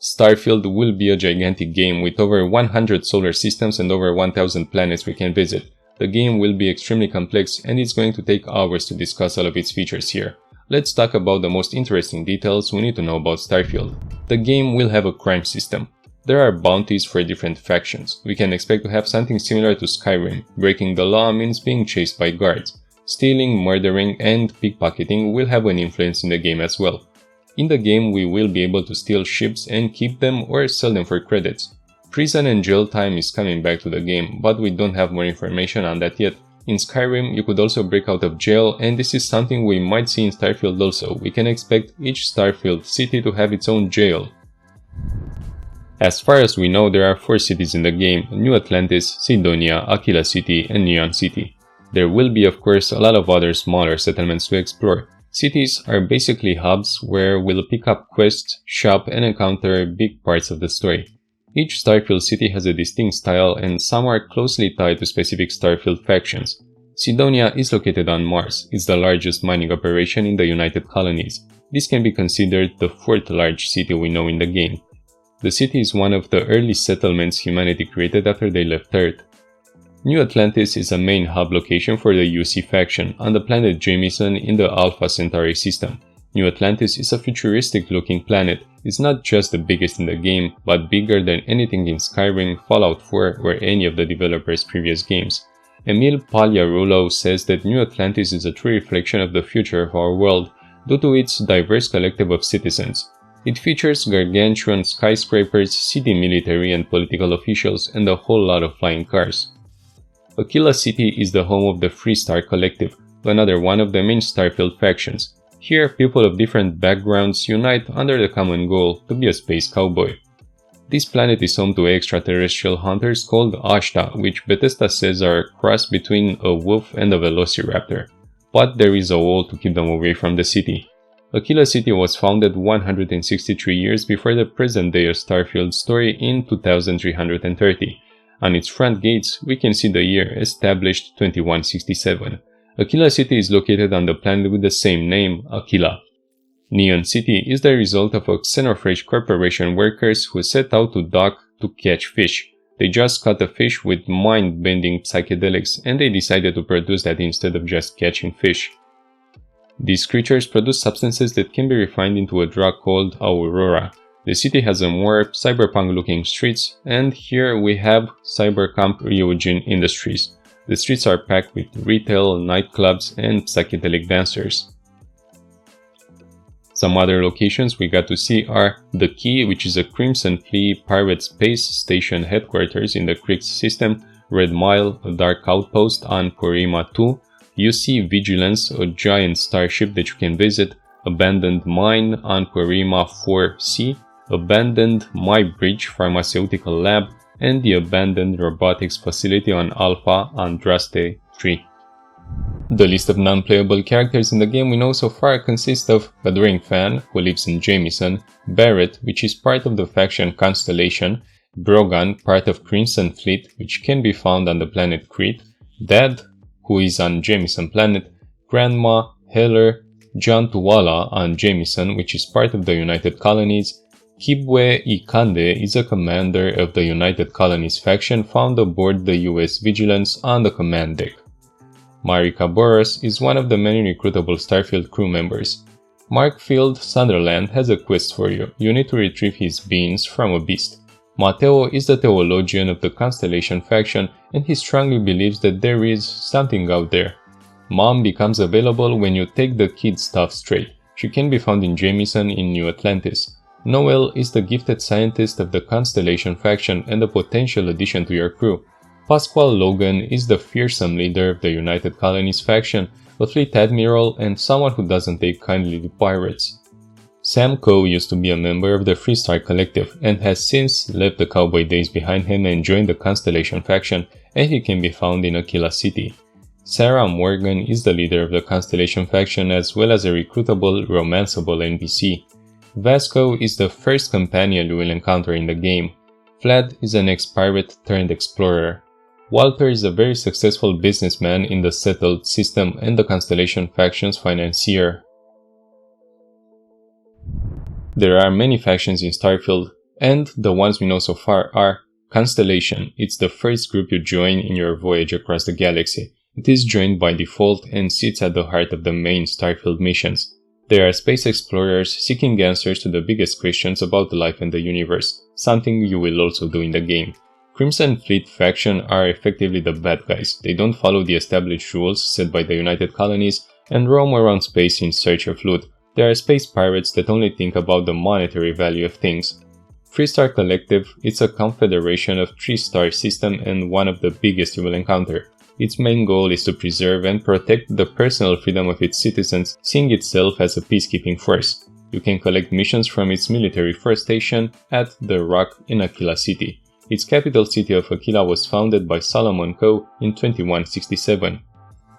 Starfield will be a gigantic game with over 100 solar systems and over 1000 planets we can visit. The game will be extremely complex and it's going to take hours to discuss all of its features here. Let's talk about the most interesting details we need to know about Starfield. The game will have a crime system. There are bounties for different factions. We can expect to have something similar to Skyrim. Breaking the law means being chased by guards. Stealing, murdering, and pickpocketing will have an influence in the game as well. In the game, we will be able to steal ships and keep them or sell them for credits. Prison and jail time is coming back to the game, but we don't have more information on that yet. In Skyrim, you could also break out of jail, and this is something we might see in Starfield also. We can expect each Starfield city to have its own jail. As far as we know, there are 4 cities in the game: New Atlantis, Cydonia, Aquila City, and Neon City. There will be, of course, a lot of other smaller settlements to explore. Cities are basically hubs where we'll pick up quests, shop, and encounter big parts of the story. Each Starfield city has a distinct style and some are closely tied to specific Starfield factions. Cydonia is located on Mars. It's the largest mining operation in the United Colonies. This can be considered the 4th large city we know in the game. The city is one of the early settlements humanity created after they left Earth. New Atlantis is a main hub location for the UC faction on the planet Jameson in the Alpha Centauri system. New Atlantis is a futuristic-looking planet. It's not just the biggest in the game, but bigger than anything in Skyrim, Fallout 4, or any of the developers' previous games. Emil Pagliarulo says that New Atlantis is a true reflection of the future of our world due to its diverse collective of citizens. It features gargantuan skyscrapers, city military and political officials, and a whole lot of flying cars. Aquila City is the home of the Freestar Collective, another one of the main Starfield factions. Here, people of different backgrounds unite under the common goal to be a space cowboy. This planet is home to extraterrestrial hunters called Ashta, which Bethesda says are a cross between a wolf and a velociraptor. But there is a wall to keep them away from the city. Aquila City was founded 163 years before the present day of Starfield's story in 2330. On its front gates, we can see the year established 2167. Aquila City is located on the planet with the same name, Aquila. Neon City is the result of a Xenofresh Corporation workers who set out to dock to catch fish. They just caught a fish with mind-bending psychedelics and they decided to produce that instead of just catching fish. These creatures produce substances that can be refined into a drug called Aurora. The city has a more cyberpunk-looking streets, and here we have Cybercamp Ryujin Industries. The streets are packed with retail, nightclubs, and psychedelic dancers. Some other locations we got to see are The Key, which is a Crimson Fleet pirate space station headquarters in the Krix system, Red Mile, a dark outpost on Porima 2, UC Vigilance, a giant starship that you can visit, Abandoned Mine on Porima 4C, Abandoned My Bridge Pharmaceutical Lab, and the Abandoned Robotics Facility on Alpha Andraste 3. The list of non-playable characters in the game we know so far consists of Badring Fan, who lives in Jameson, Barrett, which is part of the faction Constellation, Brogan, part of Crimson Fleet, which can be found on the planet Crete, Dad, who is on Jameson planet, Grandma, Heller, John Tuwala on Jameson, which is part of the United Colonies, Kibwe Ikande is a commander of the United Colonies faction found aboard the US Vigilance on the command deck. Marika Boros is one of the many recruitable Starfield crew members. Markfield Sunderland has a quest for you. You need to retrieve his beans from a beast. Mateo is the theologian of the Constellation faction and he strongly believes that there is something out there. Mom becomes available when you take the kid stuff straight. She can be found in Jameson in New Atlantis. Noel is the gifted scientist of the Constellation faction and a potential addition to your crew. Pasquale Logan is the fearsome leader of the United Colonies faction, a fleet admiral and someone who doesn't take kindly to pirates. Sam Coe used to be a member of the Freestar Collective and has since left the cowboy days behind him and joined the Constellation faction, and he can be found in Aquila City. Sarah Morgan is the leader of the Constellation faction as well as a recruitable, romanceable NPC. Vasco is the first companion you will encounter in the game. Vlad is an ex-pirate turned explorer. Walter is a very successful businessman in the settled system and the Constellation faction's financier. There are many factions in Starfield. And the ones we know so far are Constellation. It's the first group you join in your voyage across the galaxy. It is joined by default and sits at the heart of the main Starfield missions. They are space explorers seeking answers to the biggest questions about life and the universe, something you will also do in the game. Crimson Fleet faction are effectively the bad guys. They don't follow the established rules set by the United Colonies and roam around space in search of loot. They are space pirates that only think about the monetary value of things. Freestar Collective is a confederation of 3-star system and one of the biggest you will encounter. Its main goal is to preserve and protect the personal freedom of its citizens, seeing itself as a peacekeeping force. You can collect missions from its military force station at The Rock in Aquila City. Its capital city of Aquila was founded by Solomon Coe in 2167.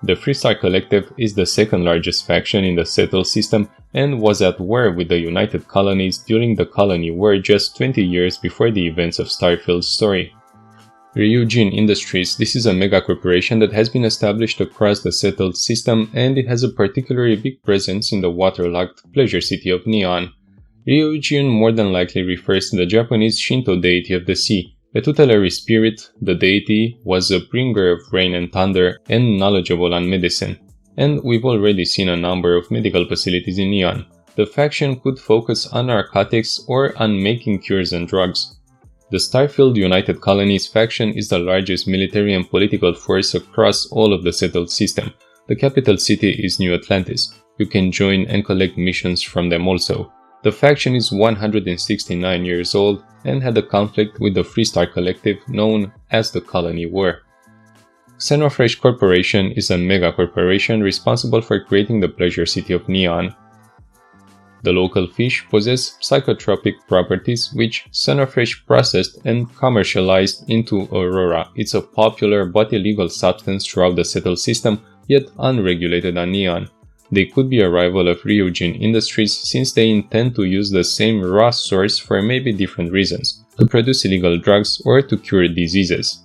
The Freestar Collective is the second largest faction in the settled system and was at war with the United Colonies during the Colony War just 20 years before the events of Starfield's story. Ryujin Industries. This is a mega corporation that has been established across the settled system, and it has a particularly big presence in the waterlogged pleasure city of Neon. Ryujin more than likely refers to the Japanese Shinto deity of the sea. A tutelary spirit, the deity was a bringer of rain and thunder and knowledgeable on medicine. And we've already seen a number of medical facilities in Neon. The faction could focus on narcotics or on making cures and drugs. The Starfield United Colonies faction is the largest military and political force across all of the settled system. The capital city is New Atlantis. You can join and collect missions from them also. The faction is 169 years old and had a conflict with the Freestar Collective known as the Colony War. Xenofresh Corporation is a mega corporation responsible for creating the pleasure city of Neon. The local fish possess psychotropic properties which Xenofresh processed and commercialized into Aurora. It's a popular but illegal substance throughout the settled system, yet unregulated on Neon. They could be a rival of Ryujin Industries since they intend to use the same raw source for maybe different reasons, to produce illegal drugs or to cure diseases.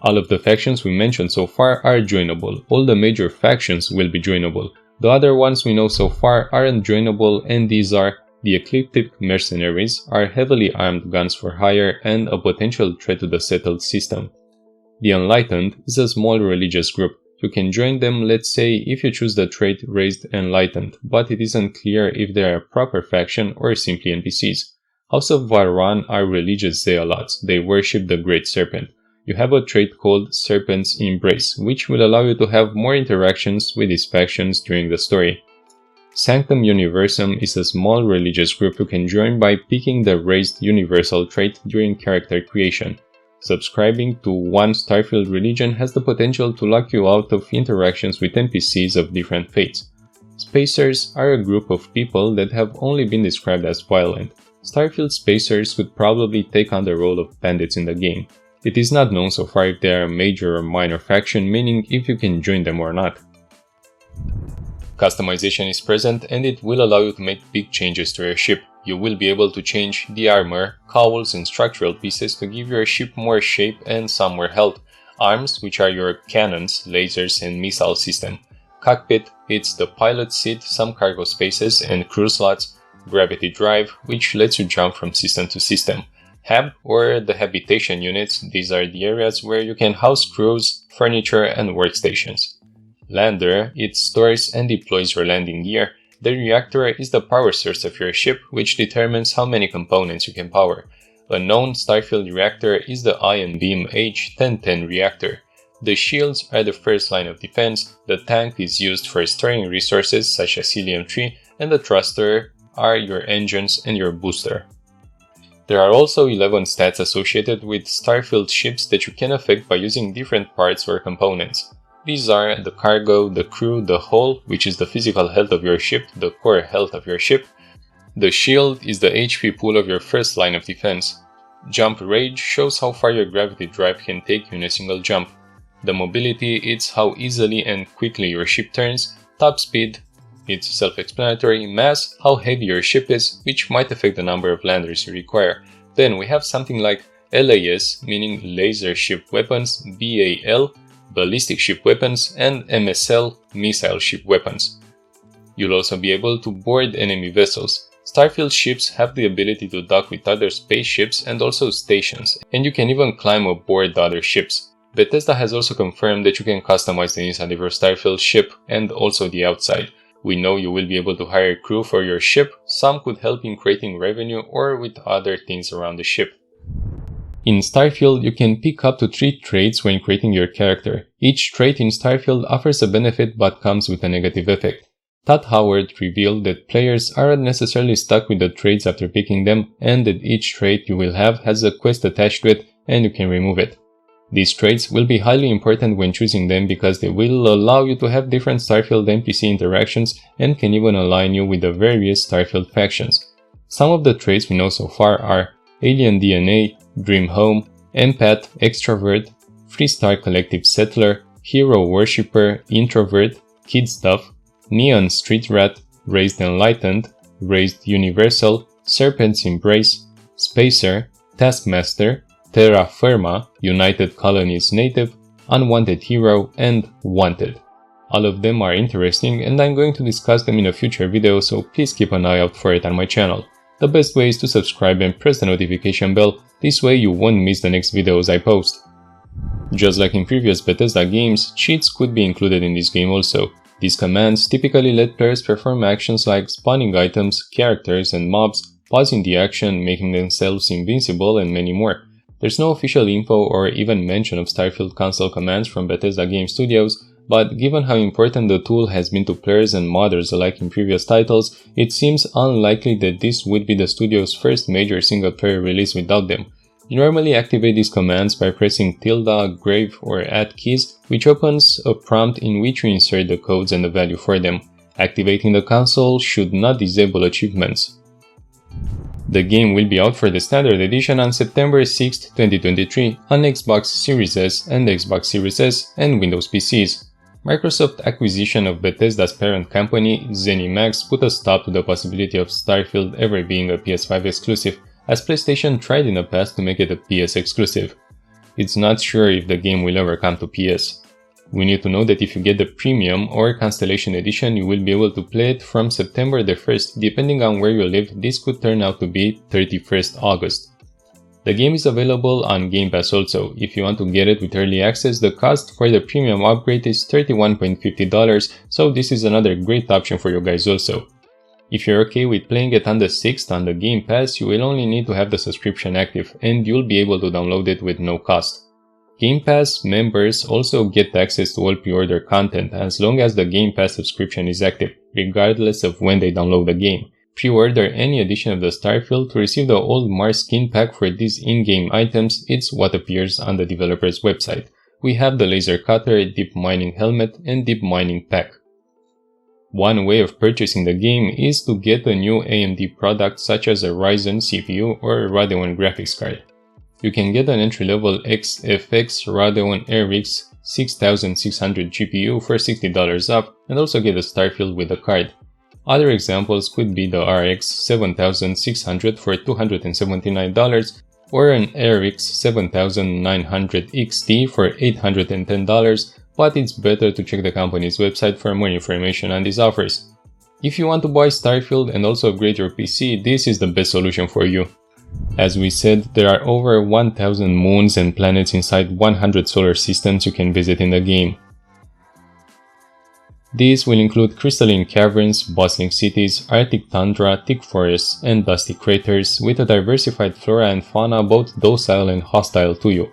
All of the factions we mentioned so far are joinable. All the major factions will be joinable. The other ones we know so far aren't joinable, and these are the Ecliptic Mercenaries, are heavily armed guns for hire and a potential threat to the settled system. The Enlightened is a small religious group. You can join them, let's say, if you choose the trait Raised Enlightened, but it isn't clear if they are a proper faction or simply NPCs. House of Varwan are religious zealots. They worship the Great Serpent. You have a trait called Serpent's Embrace, which will allow you to have more interactions with these factions during the story. Sanctum Universum is a small religious group you can join by picking the Raised Universal trait during character creation. Subscribing to one Starfield religion has the potential to lock you out of interactions with NPCs of different faiths. Spacers are a group of people that have only been described as violent. Starfield Spacers could probably take on the role of bandits in the game. It is not known so far if they are a major or minor faction, meaning if you can join them or not. Customization is present and it will allow you to make big changes to your ship. You will be able to change the armor, cowls and structural pieces to give your ship more shape and some more health. Arms, which are your cannons, lasers and missile system. Cockpit, it's the pilot seat, some cargo spaces and crew slots. Gravity drive, which lets you jump from system to system. Hab, or the habitation units, these are the areas where you can house crews, furniture and workstations. Lander, it stores and deploys your landing gear. The reactor is the power source of your ship, which determines how many components you can power. A known Starfield reactor is the Ion Beam H1010 reactor. The shields are the first line of defense, the tank is used for storing resources such as helium-3, and the thruster are your engines and your booster. There are also 11 stats associated with Starfield ships that you can affect by using different parts or components. These are the cargo, the crew, the hull, which is the physical health of your ship, the core health of your ship. The shield is the HP pool of your first line of defense. Jump range shows how far your gravity drive can take you in a single jump. The mobility, it's how easily and quickly your ship turns. Top speed, it's self-explanatory. Mass, how heavy your ship is, which might affect the number of landers you require. Then we have something like LAS, meaning laser ship weapons, BAL, ballistic ship weapons, and MSL, missile ship weapons. You'll also be able to board enemy vessels. Starfield ships have the ability to dock with other spaceships and also stations, and you can even climb aboard the other ships. Bethesda has also confirmed that you can customize the inside of your Starfield ship and also the outside. We know you will be able to hire crew for your ship, some could help in creating revenue or with other things around the ship. In Starfield, you can pick up to 3 traits when creating your character. Each trait in Starfield offers a benefit but comes with a negative effect. Todd Howard revealed that players aren't necessarily stuck with the traits after picking them, and that each trait you will have has a quest attached to it and you can remove it. These traits will be highly important when choosing them because they will allow you to have different Starfield NPC interactions and can even align you with the various Starfield factions. Some of the traits we know so far are Alien DNA, Dream Home, Empath, Extrovert, Freestar Collective Settler, Hero Worshipper, Introvert, Kid Stuff, Neon Street Rat, Raised Enlightened, Raised Universal, Serpent's Embrace, Spacer, Taskmaster, Terra Firma, United Colonies Native, Unwanted Hero, and Wanted. All of them are interesting and I'm going to discuss them in a future video, so please keep an eye out for it on my channel. The best way is to subscribe and press the notification bell, this way you won't miss the next videos I post. Just like in previous Bethesda games, cheats could be included in this game also. These commands typically let players perform actions like spawning items, characters, and mobs, pausing the action, making themselves invincible, and many more. There's no official info or even mention of Starfield console commands from Bethesda Game Studios, but given how important the tool has been to players and modders alike in previous titles, it seems unlikely that this would be the studio's first major single-player release without them. You normally activate these commands by pressing tilde, grave, or add keys, which opens a prompt in which you insert the codes and the value for them. Activating the console should not disable achievements. The game will be out for the Standard Edition on September 6, 2023 on Xbox Series S and Xbox Series S and Windows PCs. Microsoft's acquisition of Bethesda's parent company, ZeniMax, put a stop to the possibility of Starfield ever being a PS5 exclusive, as PlayStation tried in the past to make it a PS exclusive. It's not sure if the game will ever come to PS. We need to know that if you get the Premium or Constellation Edition, you will be able to play it from September the 1st, depending on where you live. This could turn out to be 31st August. The game is available on Game Pass also. If you want to get it with early access, the cost for the Premium upgrade is $31.50, so this is another great option for you guys also. If you're okay with playing it on the 6th on the Game Pass, you will only need to have the subscription active, and you'll be able to download it with no cost. Game Pass members also get access to all pre-order content as long as the Game Pass subscription is active, regardless of when they download the game. Pre-order any edition of the Starfield to receive the old Mars skin pack for these in-game items. It's what appears on the developer's website. We have the laser cutter, deep mining helmet, and deep mining pack. One way of purchasing the game is to get a new AMD product such as a Ryzen CPU or a Radeon graphics card. You can get an entry-level XFX Radeon RX 6600 GPU for $60 off and also get a Starfield with a card. Other examples could be the RX 7600 for $279 or an RX 7900 XT for $810, but it's better to check the company's website for more information on these offers. If you want to buy Starfield and also upgrade your PC, this is the best solution for you. As we said, there are over 1000 moons and planets inside 100 solar systems you can visit in the game. These will include crystalline caverns, bustling cities, Arctic tundra, thick forests, and dusty craters with a diversified flora and fauna both docile and hostile to you.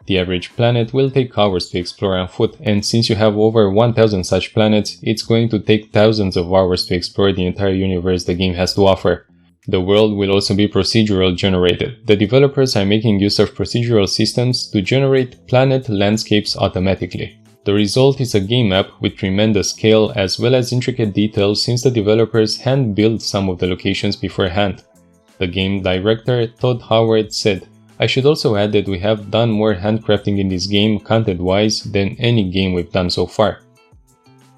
The average planet will take hours to explore on foot, and since you have over 1000 such planets, it's going to take thousands of hours to explore the entire universe the game has to offer. The world will also be procedural generated. The developers are making use of procedural systems to generate planet landscapes automatically. The result is a game map with tremendous scale as well as intricate details since the developers hand-built some of the locations beforehand. The game director, Todd Howard, said, "I should also add that we have done more handcrafting in this game content-wise than any game we've done so far.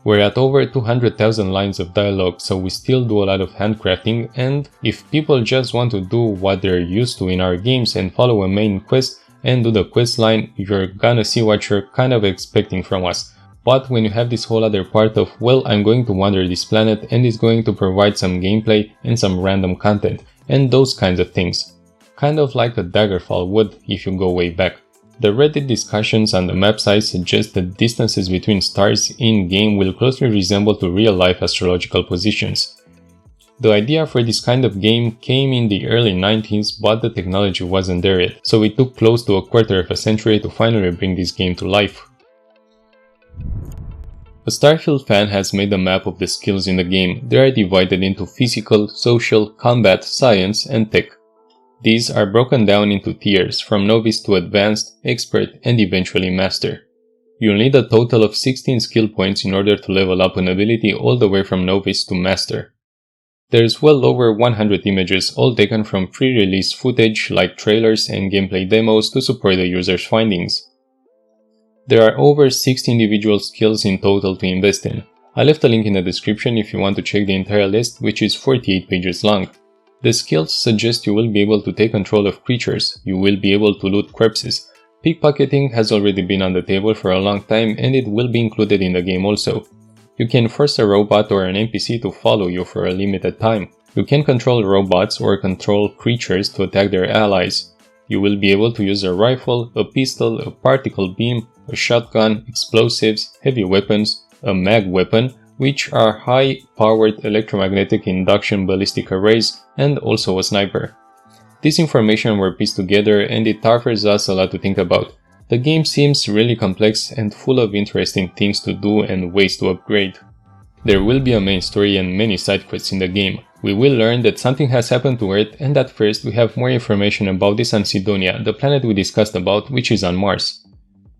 We're at over 200,000 lines of dialogue, so we still do a lot of handcrafting, and if people just want to do what they're used to in our games and follow a main quest and do the quest line, you're gonna see what you're kind of expecting from us. But when you have this whole other part of, well, I'm going to wander this planet and it's going to provide some gameplay and some random content, and those kinds of things. Kind of like a Daggerfall would if you go way back. The Reddit discussions on the map size suggest that distances between stars in-game will closely resemble to real-life astrological positions. The idea for this kind of game came in the early 90s, but the technology wasn't there yet, so it took close to a quarter of a century to finally bring this game to life. A Starfield fan has made a map of the skills in the game. They are divided into physical, social, combat, science, and tech. These are broken down into tiers, from novice to advanced, expert, and eventually master. You'll need a total of 16 skill points in order to level up an ability all the way from novice to master. There's well over 100 images, all taken from pre-release footage like trailers and gameplay demos to support the user's findings. There are over 60 individual skills in total to invest in. I left a link in the description if you want to check the entire list, which is 48 pages long. The skills suggest you will be able to take control of creatures, you will be able to loot corpses. Pickpocketing has already been on the table for a long time and it will be included in the game also. You can force a robot or an NPC to follow you for a limited time. You can control robots or control creatures to attack their allies. You will be able to use a rifle, a pistol, a particle beam, a shotgun, explosives, heavy weapons, a mag weapon, which are high-powered electromagnetic induction ballistic arrays, and also a sniper. This information were pieced together and it offers us a lot to think about. The game seems really complex and full of interesting things to do and ways to upgrade. There will be a main story and many side quests in the game. We will learn that something has happened to Earth, and at first we have more information about this on Cydonia, the planet we discussed about, which is on Mars.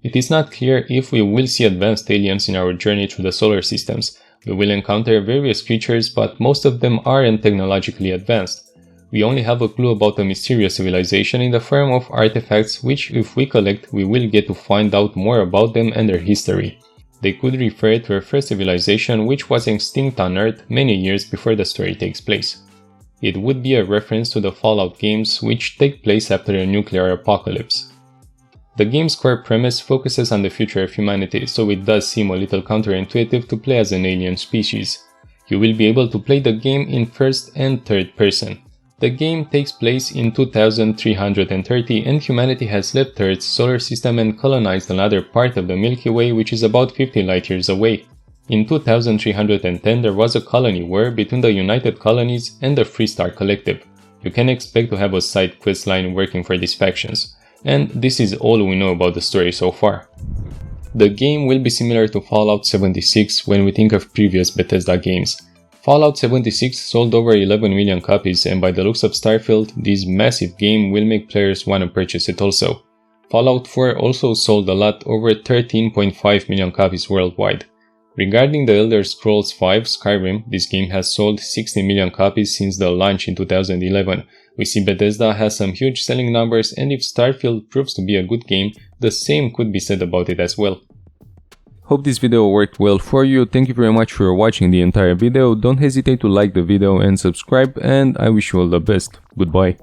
It is not clear if we will see advanced aliens in our journey through the solar systems. We will encounter various creatures, but most of them aren't technologically advanced. We only have a clue about a mysterious civilization in the form of artifacts which, if we collect, we will get to find out more about them and their history. They could refer to a first civilization which was extinct on Earth many years before the story takes place. It would be a reference to the Fallout games which take place after a nuclear apocalypse. The game's core premise focuses on the future of humanity, so it does seem a little counterintuitive to play as an alien species. You will be able to play the game in first and third person. The game takes place in 2330 and humanity has left Earth's solar system and colonized another part of the Milky Way, which is about 50 light years away. In 2310 there was a colony war between the United Colonies and the Freestar Collective. You can expect to have a side quest line working for these factions. And this is all we know about the story so far. The game will be similar to Fallout 76 when we think of previous Bethesda games. Fallout 76 sold over 11 million copies, and by the looks of Starfield, this massive game will make players want to purchase it also. Fallout 4 also sold a lot, over 13.5 million copies worldwide. Regarding the Elder Scrolls V Skyrim, this game has sold 60 million copies since the launch in 2011. We see Bethesda has some huge selling numbers, and if Starfield proves to be a good game, the same could be said about it as well. Hope this video worked well for you. Thank you very much for watching the entire video. Don't hesitate to like the video and subscribe, and I wish you all the best. Goodbye.